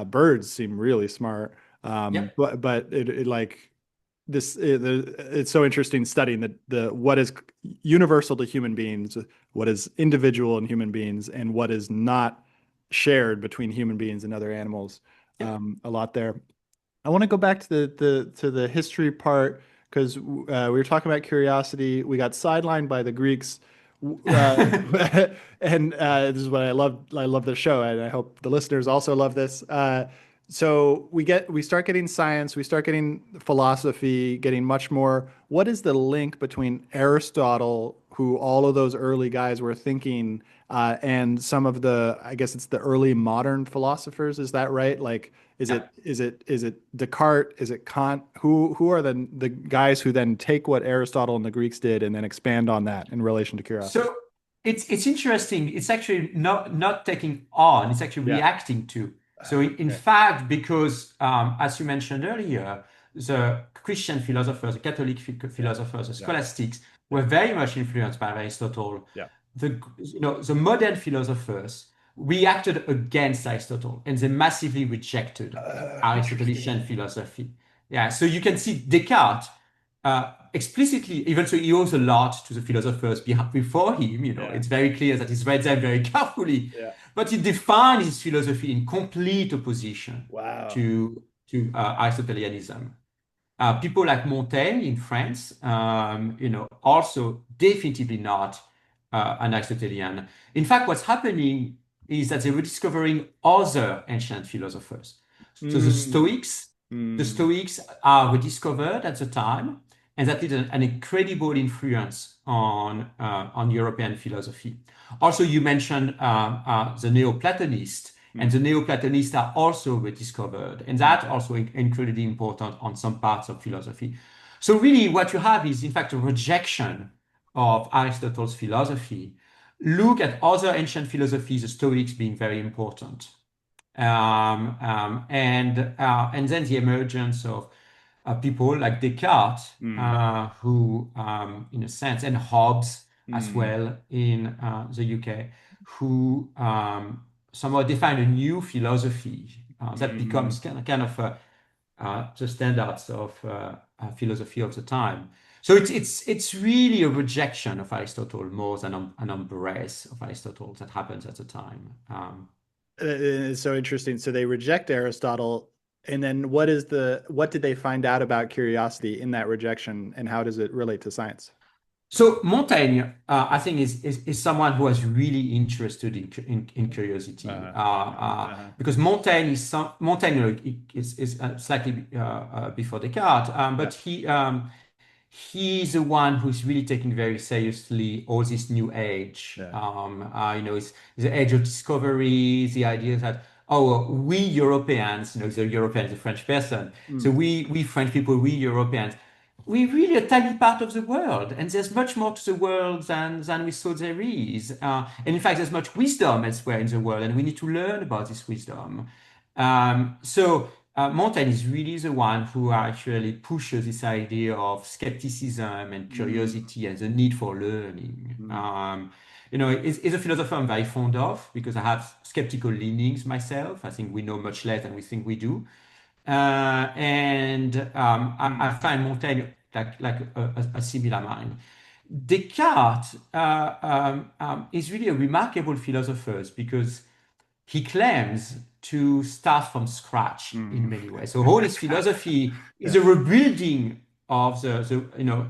birds seem really smart, Yep. but it like it's so interesting studying the what is universal to human beings, what is individual in human beings, and what is not shared between human beings and other animals. Yep. A lot there. I want to go back to the history part because we were talking about curiosity. We got sidelined by the Greeks, uh, and this is what I love. I love the show, and I hope the listeners also love this. So we start getting science, we start getting philosophy, getting much more. What is the link between Aristotle, who all of those early guys were thinking, and some of I guess it's the early modern philosophers? Is that right? Like, Yep. is it Descartes? Is it Kant? Who are the guys who then take what Aristotle and the Greeks did and then expand on that in relation to curiosity? So it's interesting. It's actually not taking on. It's actually Yeah. reacting to. So in Okay. fact, because as you mentioned earlier, the Christian philosophers, the Catholic philosophers, the Yeah. scholastics Yeah. were very much influenced by Aristotle. Yeah. The modern philosophers reacted against Aristotle and they massively rejected Aristotelian Interesting. philosophy. Yeah, so you can see Descartes explicitly, even so, he owes a lot to the philosophers before him. Yeah. It's very clear that he's read them very carefully, Yeah. but he defined his philosophy in complete opposition Wow. to Aristotelianism. People like Montaigne in France, also definitively not an Aristotelian. In fact, what's happening is that they were discovering other ancient philosophers. So Mm, the mm, Stoics are rediscovered at the time, and that did an incredible influence on European philosophy. Also, you mentioned the Neoplatonists, and mm, the Neoplatonists are also rediscovered, and mm, that also incredibly important on some parts of philosophy. So really, what you have is, in fact, a rejection of Aristotle's philosophy. Look at other ancient philosophies, the Stoics being very important, and then the emergence of people like Descartes, mm, who, in a sense, and Hobbes as mm, well in the UK, who somehow define a new philosophy that mm. becomes kind of the standards of philosophy of the time. So it's really a rejection of Aristotle more than an embrace of Aristotle that happens at the time. It's so interesting. So they reject Aristotle, and then what did they find out about curiosity in that rejection, and how does it relate to science? So Montaigne, I think, is someone who was really interested in curiosity, Uh, uh, because Montaigne is slightly before Descartes, yeah. but he's the one who's really taking very seriously all this new age. Yeah. It's the age of discovery, the idea that we Europeans, the European is a French person, so Mm, we French people, we Europeans, we're really a tiny part of the world, and there's much more to the world than we thought there is. And in fact, there's much wisdom elsewhere in the world, and we need to learn about this wisdom. So Montaigne is really the one who actually pushes this idea of skepticism and mm, curiosity and the need for learning. mm, It's a philosopher I'm very fond of because I have skeptical leanings myself. I think we know much less than we think we do. I find Montaigne like a similar mind. Descartes is really a remarkable philosopher because he claims to start from scratch in Mm. many ways. So all his philosophy is Yeah. a rebuilding of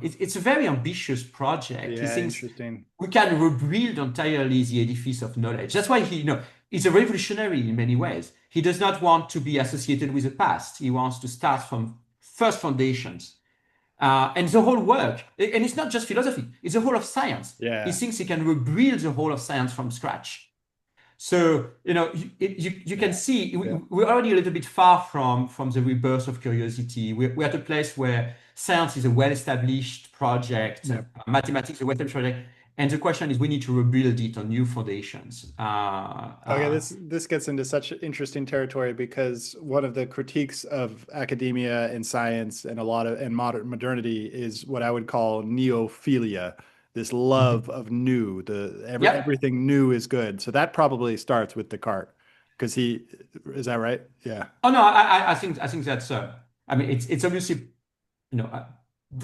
it's a very ambitious project. He Yeah, thinks interesting. we can rebuild entirely the edifice of knowledge. That's why he's a revolutionary in many ways. He does not want to be associated with the past. He wants to start from first foundations. And the whole work, and it's not just philosophy, it's the whole of science. He Yeah. thinks he can rebuild the whole of science from scratch. So, you can Yeah. see Yeah. we're already a little bit far from the rebirth of curiosity. We're at a place where science is a well-established project, Yeah. mathematics is a well-established project, and the question is we need to rebuild it on new foundations. Okay, this gets into such interesting territory because one of the critiques of academia and science and a lot of and modern modernity is what I would call neophilia, this love Mhm. of new. Yep. Everything new is good. So that probably starts with Descartes, because he is that right? Yeah. Oh no, I think that's I mean it's obviously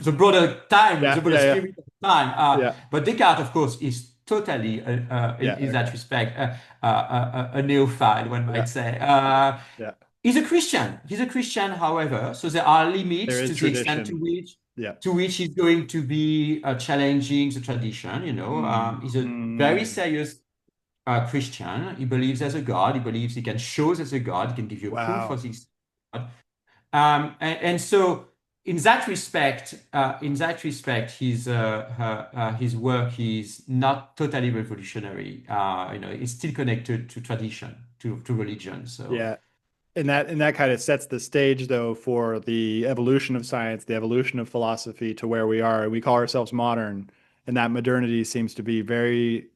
the broader time, the Yeah, broader yeah, yeah, spirit of the time. yeah, But Descartes, of course, is totally yeah. in that Okay. respect a neophile, one Yeah, might say. yeah. He's a Christian. He's a Christian, however, so there are There limits is to the extent tradition. Yeah. to which he's going to be challenging the tradition. Mm, He's a very mm. serious Christian. He believes there's a God. He believes he can show there's a God. He can give you proof Wow. of this God. And so, in that respect, his work is not totally revolutionary. It's still connected to tradition, to religion. So, Yeah. And that kind of sets the stage though for the evolution of science, the evolution of philosophy to where we are. We call ourselves modern, and that modernity seems to be very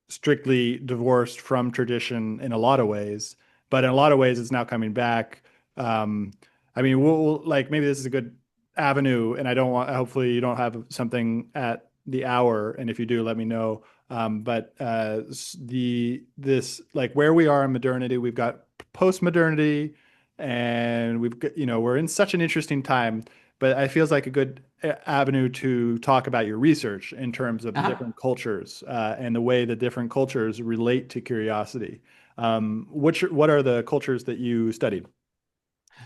strictly divorced from tradition in a lot of ways, but in a lot of ways it's now coming back. Um, I mean, like maybe this is a good avenue, and I don't want. Hopefully, you don't have something at the hour, and if you do, let me know. But the this like where we are in modernity, we've got post-modernity, and we've got, we're in such an interesting time. But it feels like a good avenue to talk about your research in terms of the uh-huh. different cultures and the way the different cultures relate to curiosity. What are the cultures that you studied?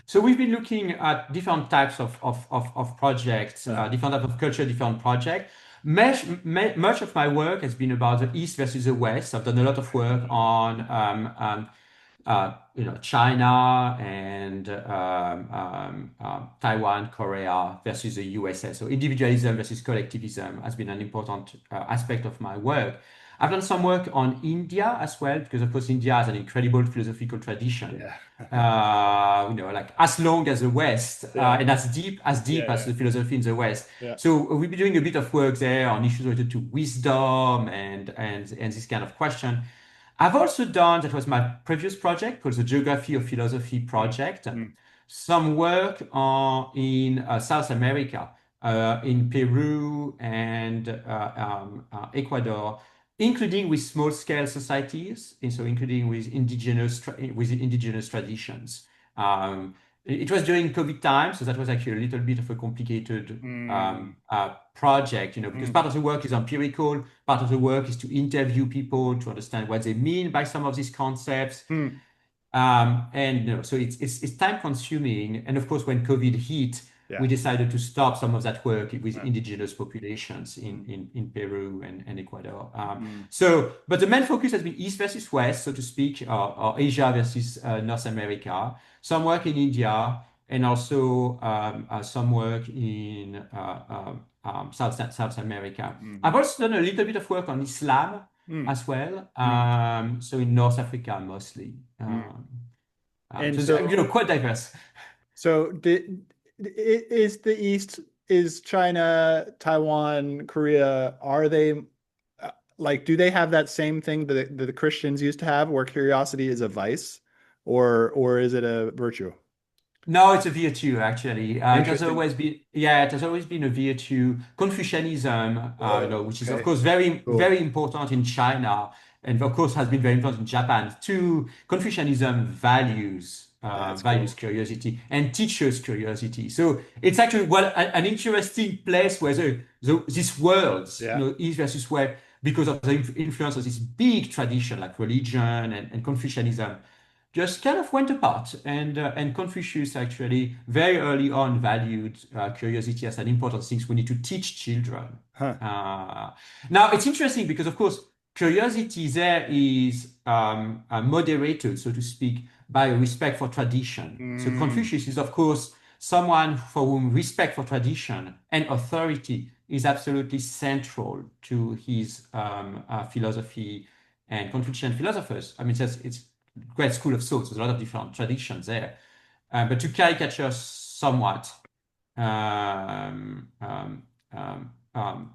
So we've been looking at different types of projects, Uh, different type of culture, different projects. Much of my work has been about the East versus the West. I've done a lot of work on China and Taiwan, Korea versus the USA. So individualism versus collectivism has been an important aspect of my work. I've done some work on India as well, because of course India has an incredible philosophical tradition. yeah, Like as long as the West yeah, and as deep yeah, as yeah, the philosophy in the West. yeah. So we've been doing a bit of work there on issues related to wisdom and this kind of question. I've also done, that was my previous project called the Geography of Philosophy Mm, project, mm, some work in South America, in Peru and Ecuador, including with small-scale societies, and so including with indigenous traditions. It was during COVID time, so that was actually a little bit of a complicated mm, project, because mm, part of the work is empirical, part of the work is to interview people to understand what they mean by some of these concepts. mm. So it's time consuming. And of course, when COVID hit, Yeah. we decided to stop some of that work with Uh, indigenous populations mm, in Peru and Ecuador. mm, But the main focus has been East versus West, so to speak, or Asia versus North America. Some work in India, and also some work in South America. I've mm, also done a little bit of work on Islam mm, as well. mm, So in North Africa mostly. mm. And So quite diverse. so is the East, is China, Taiwan, Korea, are they like, do they have that same thing that the Christians used to have, where curiosity is a vice, or is it a virtue? No, it's a virtue actually. Interesting. It has always been a virtue. Confucianism, Whoa. which is of Okay. course very, Cool. very important in China, and of course has been very important in Japan too. Confucianism values That's values cool. curiosity and teaches curiosity. So it's actually an interesting place where these worlds, Yeah. East versus West, because of the influence of this big tradition like religion and Confucianism, just kind of went apart. And Confucius actually very early on valued curiosity as an important thing we need to teach children. Huh. Uh, Now it's interesting because, of course, curiosity there is moderated, so to speak, by respect for tradition. So Mm. Confucius is, of course, someone for whom respect for tradition and authority is absolutely central to his philosophy and Confucian philosophers. I mean, it's great school of thought. There's a lot of different traditions there. But to caricature somewhat, um, um, um,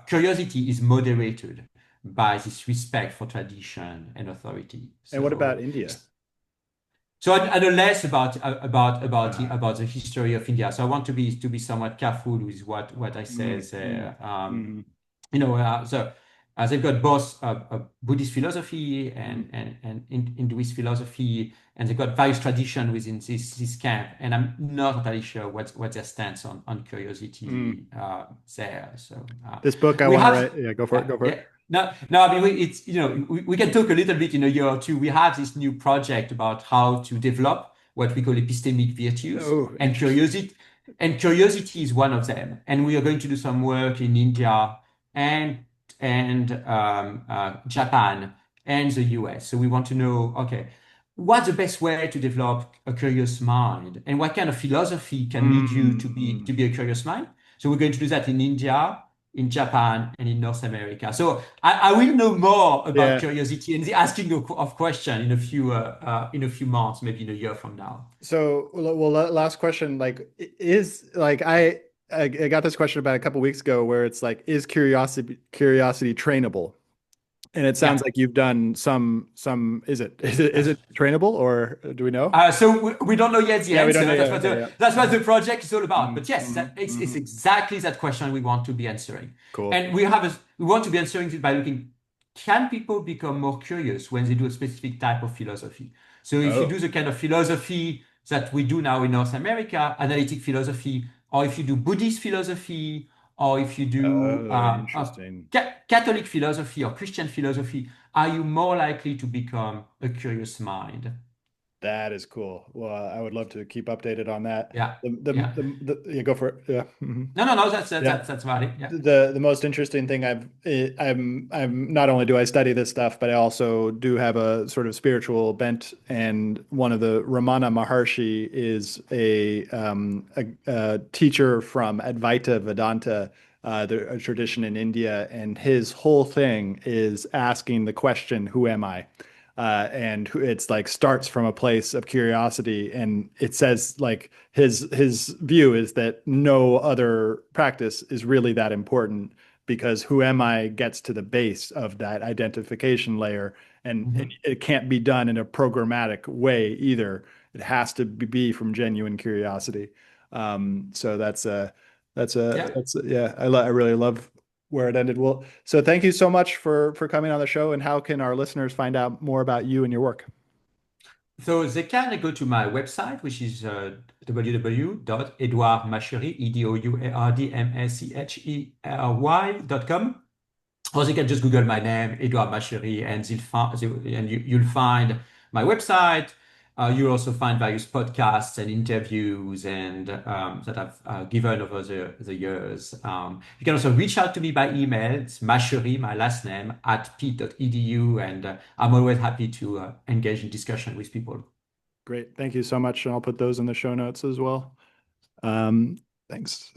curiosity is moderated by this respect for tradition and authority. And what about So, India? I know less Ah. about the history of India. So I want to be somewhat careful with what I say Mm, mm, there. mm. They've got both Buddhist philosophy Mm. and Hinduist philosophy, and they've got various traditions within this camp. And I'm not entirely sure what their stance on Mm. curiosity there. So This book I we want to have, write. Yeah, go for it. yeah, Go for it. yeah. No, I mean, it's, we can talk a little bit in a year or two. We have this new project about how to develop what we call epistemic virtues, Oh, interesting. and curiosity is one of them. And we are going to do some work in India and Japan and the US. So we want to know, okay, what's the best way to develop a curious mind, and what kind of philosophy can lead you Mm, mm. to be a curious mind? So we're going to do that in India, in Japan, and in North America. So I will know more about Yeah. curiosity and the asking of question in a few months, maybe in a year from now. So, last question, like, is like I got this question about a couple weeks ago where it's like, is curiosity trainable? And it sounds Yeah. like you've done some. Is Yes. it trainable, or do we know? We don't know yet the Yeah, we don't know answer. yet. Okay, yeah. That's what the project is all about. Mm, But yes, mm, it's mm. exactly that question we want to be answering. Cool. And we want to be answering it by looking, can people become more curious when they do a specific type of philosophy? So if you Oh, do the kind of philosophy that we do now in North America, analytic philosophy, or if you do Buddhist philosophy, or if you do oh, interesting. Catholic philosophy or Christian philosophy, are you more likely to become a curious mind? That is cool. Well, I would love to keep updated on that. Yeah, yeah. Yeah, go for it. Yeah. Mhm. No. Yeah. That's about it. Yeah, The most interesting thing I'm not only do I study this stuff, but I also do have a sort of spiritual bent. And one of the Ramana Maharshi is a teacher from Advaita Vedanta, a tradition in India, and his whole thing is asking the question, "Who am I?" It's like starts from a place of curiosity, and it says like his view is that no other practice is really that important, because who am I gets to the base of that identification layer, and hmm, it can't be done in a programmatic way either. It has to be from genuine curiosity. So yeah. yeah, I really love where it ended. Well, so thank you so much for coming on the show. And how can our listeners find out more about you and your work? So they can go to my website, which is www.edouardmachery, EDOUARDMACHERY.com. Or you can just Google my name, Edouard Machery, and you'll find my website. You'll also find various podcasts and interviews and that I've given over the years. You can also reach out to me by email. It's Machery, my last name, @p.edu, and I'm always happy to engage in discussion with people. Great. Thank you so much. And I'll put those in the show notes as well. Um, Thanks.